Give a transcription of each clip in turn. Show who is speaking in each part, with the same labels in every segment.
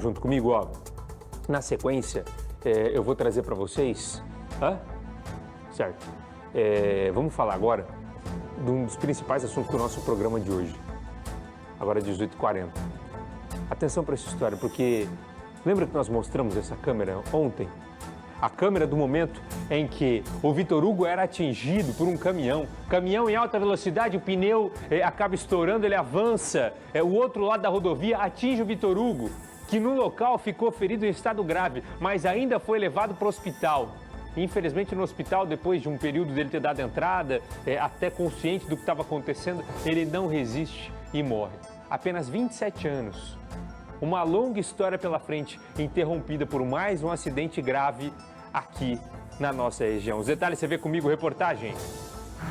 Speaker 1: junto comigo, ó. Na sequência, eu vou trazer para vocês... Certo. Vamos falar agora de um dos principais assuntos do nosso programa de hoje. Agora é 18h40. Atenção para essa história, porque lembra que nós mostramos essa câmera ontem? A câmera do momento em que o Vitor Hugo era atingido por um caminhão. Caminhão em alta velocidade, o pneu acaba estourando, ele avança. O outro lado da rodovia atinge o Vitor Hugo, que no local ficou ferido em estado grave, mas ainda foi levado para o hospital. Infelizmente, no hospital, depois de um período dele ter dado entrada, até consciente do que estava acontecendo, ele não resiste e morre. Apenas 27 anos. Uma longa história pela frente, interrompida por mais um acidente grave aqui na nossa região. Os detalhes você vê comigo, reportagem.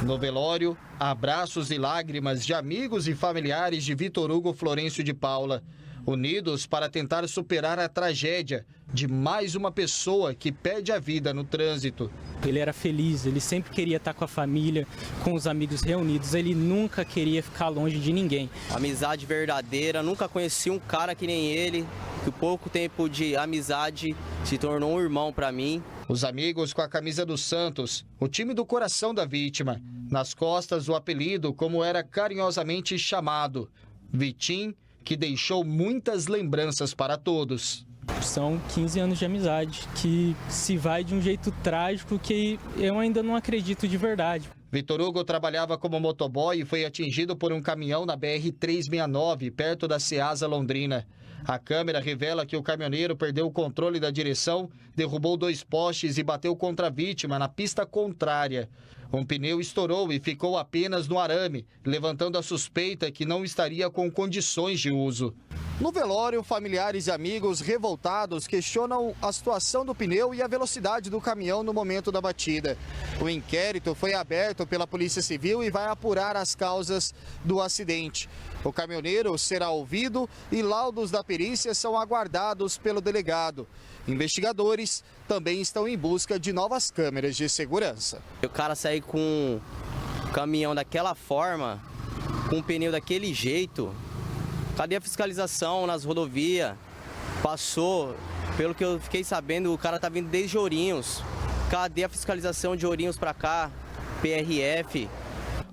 Speaker 2: No velório, abraços e lágrimas de amigos e familiares de Vitor Hugo Florencio de Paula, unidos para tentar superar a tragédia de mais uma pessoa que perde a vida no trânsito.
Speaker 3: Ele era feliz, ele sempre queria estar com a família, com os amigos reunidos, ele nunca queria ficar longe de ninguém.
Speaker 4: Amizade verdadeira, nunca conheci um cara que nem ele, que pouco tempo de amizade se tornou um irmão para mim.
Speaker 2: Os amigos com a camisa do Santos, o time do coração da vítima. Nas costas o apelido, como era carinhosamente chamado, Vitim, que deixou muitas lembranças para todos.
Speaker 3: São 15 anos de amizade que se vai de um jeito trágico que eu ainda não acredito de verdade.
Speaker 2: Vitor Hugo trabalhava como motoboy e foi atingido por um caminhão na BR-369, perto da Ceasa Londrina. A câmera revela que o caminhoneiro perdeu o controle da direção, derrubou 2 postes e bateu contra a vítima na pista contrária. Um pneu estourou e ficou apenas no arame, levantando a suspeita que não estaria com condições de uso. No velório, familiares e amigos revoltados questionam a situação do pneu e a velocidade do caminhão no momento da batida. O inquérito foi aberto pela Polícia Civil e vai apurar as causas do acidente. O caminhoneiro será ouvido e laudos da perícia são aguardados pelo delegado. Investigadores também estão em busca de novas câmeras de segurança.
Speaker 4: O cara sair com o caminhão daquela forma, com o pneu daquele jeito, cadê a fiscalização nas rodovias? Passou, pelo que eu fiquei sabendo, o cara tá vindo desde Ourinhos. Cadê a fiscalização de Ourinhos para cá? PRF.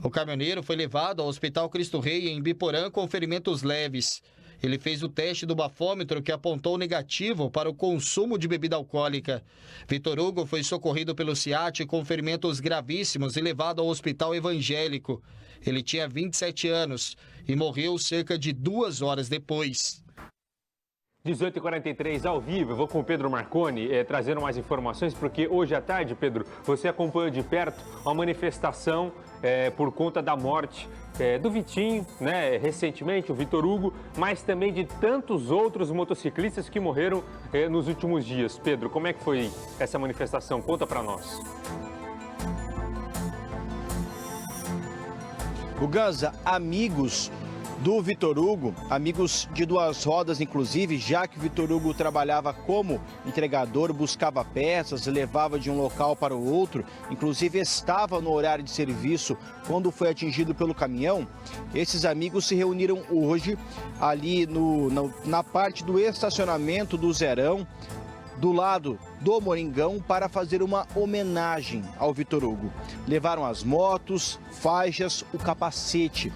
Speaker 2: O caminhoneiro foi levado ao Hospital Cristo Rei em Biporã com ferimentos leves. Ele fez o teste do bafômetro que apontou negativo para o consumo de bebida alcoólica. Vitor Hugo foi socorrido pelo SIAT com ferimentos gravíssimos e levado ao Hospital Evangélico. Ele tinha 27 anos e morreu cerca de 2 horas depois.
Speaker 1: 18h43 ao vivo, eu vou com o Pedro Marconi trazendo mais informações, porque hoje à tarde, Pedro, você acompanhou de perto uma manifestação por conta da morte do Vitinho, né, recentemente, o Vitor Hugo, mas também de tantos outros motociclistas que morreram nos últimos dias. Pedro, como é que foi essa manifestação? Conta pra nós.
Speaker 5: O Ganza, amigos do Vitor Hugo, amigos de 2 rodas inclusive, já que o Vitor Hugo trabalhava como entregador, buscava peças, levava de um local para o outro, inclusive estava no horário de serviço quando foi atingido pelo caminhão. Esses amigos se reuniram hoje ali na parte do estacionamento do Zerão, do lado do Moringão, para fazer uma homenagem ao Vitor Hugo. Levaram as motos, faixas, o capacete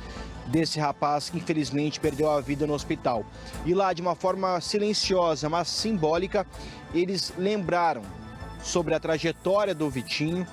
Speaker 5: desse rapaz que infelizmente perdeu a vida no hospital. E lá, de uma forma silenciosa, mas simbólica, eles lembraram sobre a trajetória do Vitinho,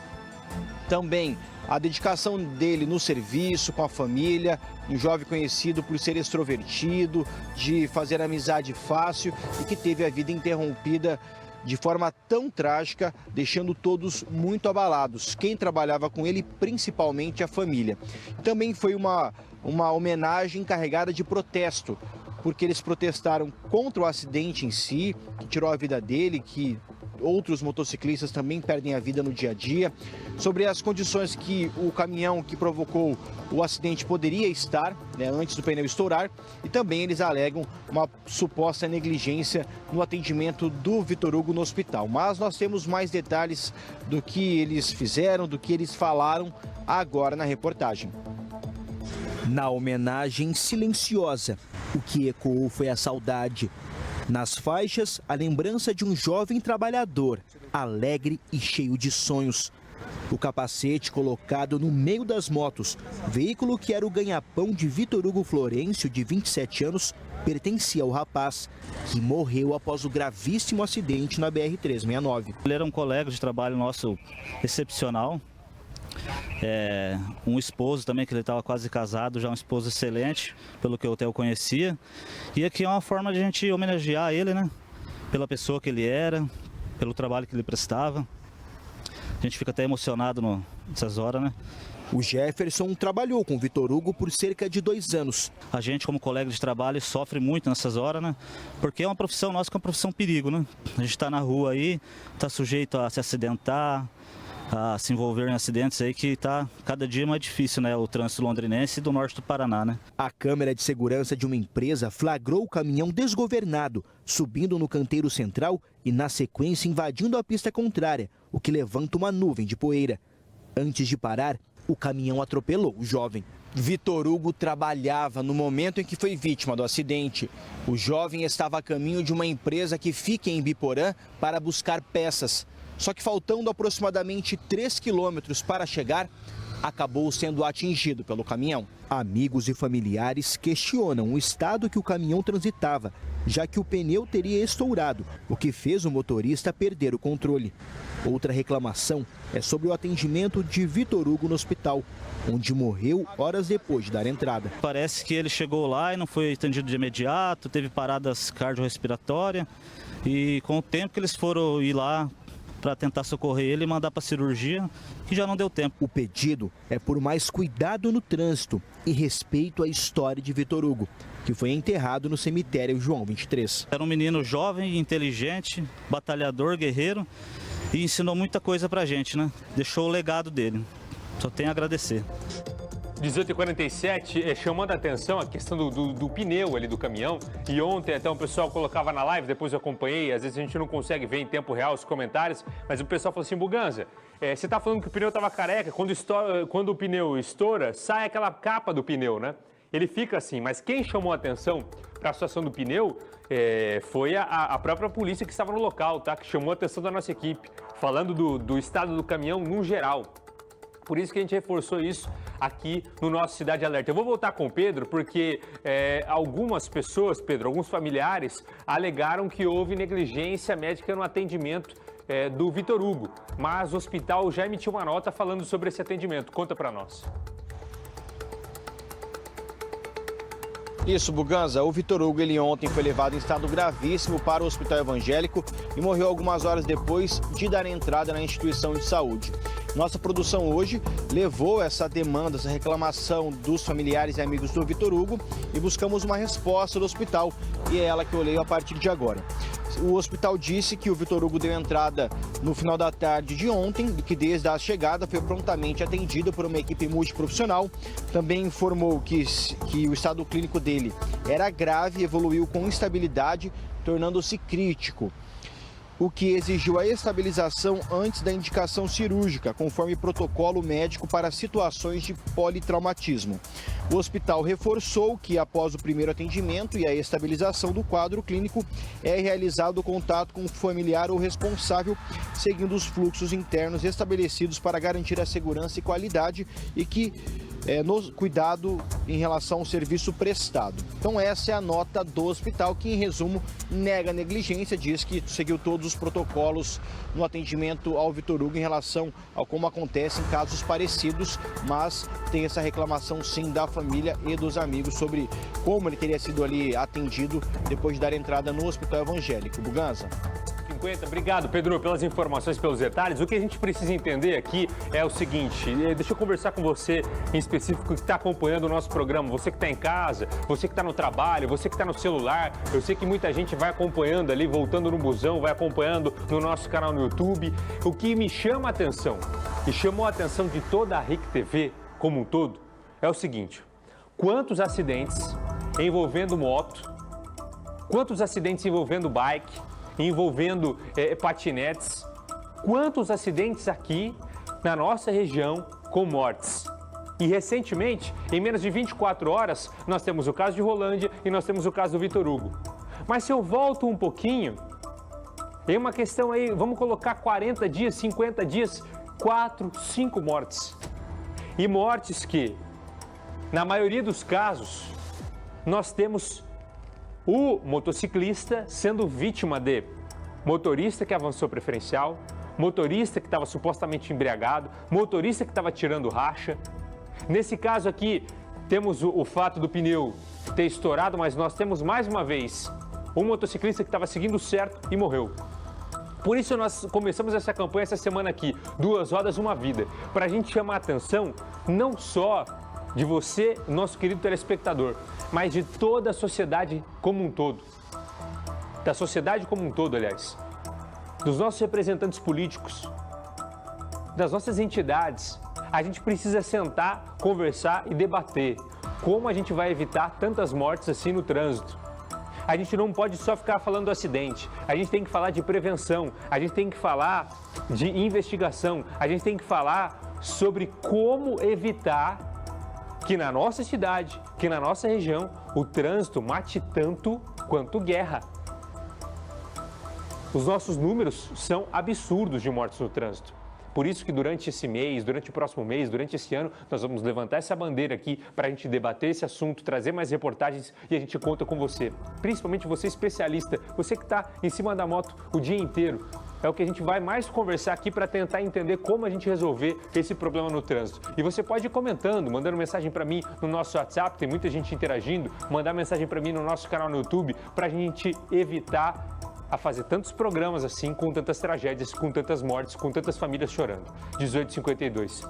Speaker 5: também a dedicação dele no serviço, com a família, um jovem conhecido por ser extrovertido, de fazer amizade fácil e que teve a vida interrompida de forma tão trágica, deixando todos muito abalados. Quem trabalhava com ele, principalmente a família. Também foi uma homenagem carregada de protesto, porque eles protestaram contra o acidente em si, que tirou a vida dele, que outros motociclistas também perdem a vida no dia a dia, sobre as condições que o caminhão que provocou o acidente poderia estar, né, antes do pneu estourar, e também eles alegam uma suposta negligência no atendimento do Vitor Hugo no hospital. Mas nós temos mais detalhes do que eles fizeram, do que eles falaram agora na reportagem.
Speaker 6: Na homenagem silenciosa, o que ecoou foi a saudade.
Speaker 5: Nas faixas, a lembrança de um jovem trabalhador, alegre e cheio de sonhos. O capacete colocado no meio das motos, veículo que era o ganha-pão de Vitor Hugo Florencio, de 27 anos, pertencia ao rapaz, que morreu após o gravíssimo acidente na BR-369.
Speaker 6: Ele era um colega de trabalho nosso excepcional, um esposo também, que ele estava quase casado, já um esposo excelente, pelo que eu até o conhecia. E aqui é uma forma de a gente homenagear ele, né? Pela pessoa que ele era, pelo trabalho que ele prestava. A gente fica até emocionado nessas horas, né?
Speaker 5: O Jefferson trabalhou com Vitor Hugo por cerca de 2 anos.
Speaker 6: A gente, como colega de trabalho, sofre muito nessas horas, né? Porque é uma profissão nossa que é uma profissão perigo, né? A gente está na rua aí, está sujeito a se acidentar, a se envolver em acidentes aí, que está cada dia mais difícil, né? O trânsito londrinense e do norte do Paraná, né?
Speaker 5: A câmera de segurança de uma empresa flagrou o caminhão desgovernado, subindo no canteiro central e, na sequência, invadindo a pista contrária, o que levanta uma nuvem de poeira. Antes de parar, o caminhão atropelou o jovem. Vitor Hugo trabalhava no momento em que foi vítima do acidente. O jovem estava a caminho de uma empresa que fica em Biporã para buscar peças. Só que faltando aproximadamente 3 quilômetros para chegar, acabou sendo atingido pelo caminhão. Amigos e familiares questionam o estado que o caminhão transitava, já que o pneu teria estourado, o que fez o motorista perder o controle. Outra reclamação é sobre o atendimento de Vitor Hugo no hospital, onde morreu horas depois de dar entrada.
Speaker 6: Parece que ele chegou lá e não foi atendido de imediato, teve paradas cardiorrespiratórias, e com o tempo que eles foram ir lá para tentar socorrer ele e mandar para cirurgia, que já não deu tempo.
Speaker 5: O pedido é por mais cuidado no trânsito e respeito à história de Vitor Hugo, que foi enterrado no cemitério João 23.
Speaker 6: Era um menino jovem, inteligente, batalhador, guerreiro, e ensinou muita coisa pra gente, né? Deixou o legado dele. Só tenho a agradecer.
Speaker 1: 18h47, chamando a atenção a questão do pneu ali do caminhão. E ontem até o pessoal colocava na live, depois eu acompanhei, às vezes a gente não consegue ver em tempo real os comentários, mas o pessoal falou assim: Buganza, você tá falando que o pneu estava careca, quando o pneu estoura, sai aquela capa do pneu, né? Ele fica assim, mas quem chamou a atenção para a situação do pneu foi a própria polícia que estava no local, tá? Que chamou a atenção da nossa equipe, falando do estado do caminhão no geral. Por isso que a gente reforçou isso aqui no nosso Cidade Alerta. Eu vou voltar com o Pedro, porque algumas pessoas, Pedro, alguns familiares, alegaram que houve negligência médica no atendimento do Vitor Hugo. Mas o hospital já emitiu uma nota falando sobre esse atendimento. Conta para nós.
Speaker 5: Isso, Buganza. O Vitor Hugo, ele ontem foi levado em estado gravíssimo para o Hospital Evangélico e morreu algumas horas depois de dar entrada na instituição de saúde. Nossa produção hoje levou essa demanda, essa reclamação dos familiares e amigos do Vitor Hugo e buscamos uma resposta do hospital, e é ela que eu leio a partir de agora. O hospital disse que o Vitor Hugo deu entrada no final da tarde de ontem e que desde a chegada foi prontamente atendido por uma equipe multiprofissional. Também informou que o estado clínico dele era grave e evoluiu com instabilidade, tornando-se crítico, o que exigiu a estabilização antes da indicação cirúrgica, conforme protocolo médico para situações de politraumatismo. O hospital reforçou que, após o primeiro atendimento e a estabilização do quadro clínico, é realizado o contato com o familiar ou responsável, seguindo os fluxos internos estabelecidos para garantir a segurança e qualidade e que no cuidado em relação ao serviço prestado. Então essa é a nota do hospital, que em resumo nega a negligência, diz que seguiu todos os protocolos no atendimento ao Vitor Hugo em relação ao como acontece em casos parecidos, mas tem essa reclamação sim da família e dos amigos sobre como ele teria sido ali atendido depois de dar entrada no Hospital Evangélico. Buganza.
Speaker 1: Obrigado, Pedro, pelas informações, pelos detalhes. O que a gente precisa entender aqui é o seguinte: deixa eu conversar com você em específico que está acompanhando o nosso programa, você que está em casa, você que está no trabalho, você que está no celular. Eu sei que muita gente vai acompanhando ali, voltando no busão, vai acompanhando no nosso canal no YouTube. O que me chama a atenção e chamou a atenção de toda a RIC TV como um todo é o seguinte: quantos acidentes envolvendo moto, quantos acidentes envolvendo bike, envolvendo patinetes, quantos acidentes aqui na nossa região com mortes. E recentemente, em menos de 24 horas, nós temos o caso de Rolândia e nós temos o caso do Vitor Hugo. Mas se eu volto um pouquinho, tem uma questão aí, vamos colocar 40 dias, 50 dias, 4, 5 mortes. E mortes que, na maioria dos casos, nós temos o motociclista sendo vítima de motorista que avançou preferencial, motorista que estava supostamente embriagado, motorista que estava tirando racha. Nesse caso aqui, temos o fato do pneu ter estourado, mas nós temos mais uma vez um motociclista que estava seguindo certo e morreu. Por isso nós começamos essa campanha essa semana aqui, 2 rodas, uma vida, para a gente chamar a atenção não só de você, nosso querido telespectador, mas de toda a sociedade como um todo. Da sociedade como um todo, aliás. Dos nossos representantes políticos, das nossas entidades. A gente precisa sentar, conversar e debater como a gente vai evitar tantas mortes assim no trânsito. A gente não pode só ficar falando do acidente, a gente tem que falar de prevenção, a gente tem que falar de investigação, a gente tem que falar sobre como evitar que na nossa cidade, que na nossa região, o trânsito mate tanto quanto guerra. Os nossos números são absurdos de mortes no trânsito. Por isso que durante esse mês, durante o próximo mês, durante esse ano, nós vamos levantar essa bandeira aqui para a gente debater esse assunto, trazer mais reportagens e a gente conta com você. Principalmente você especialista, você que está em cima da moto o dia inteiro. É o que a gente vai mais conversar aqui para tentar entender como a gente resolver esse problema no trânsito. E você pode ir comentando, mandando mensagem para mim no nosso WhatsApp, tem muita gente interagindo, mandar mensagem para mim no nosso canal no YouTube para a gente evitar a fazer tantos programas assim, com tantas tragédias, com tantas mortes, com tantas famílias chorando. 18h52.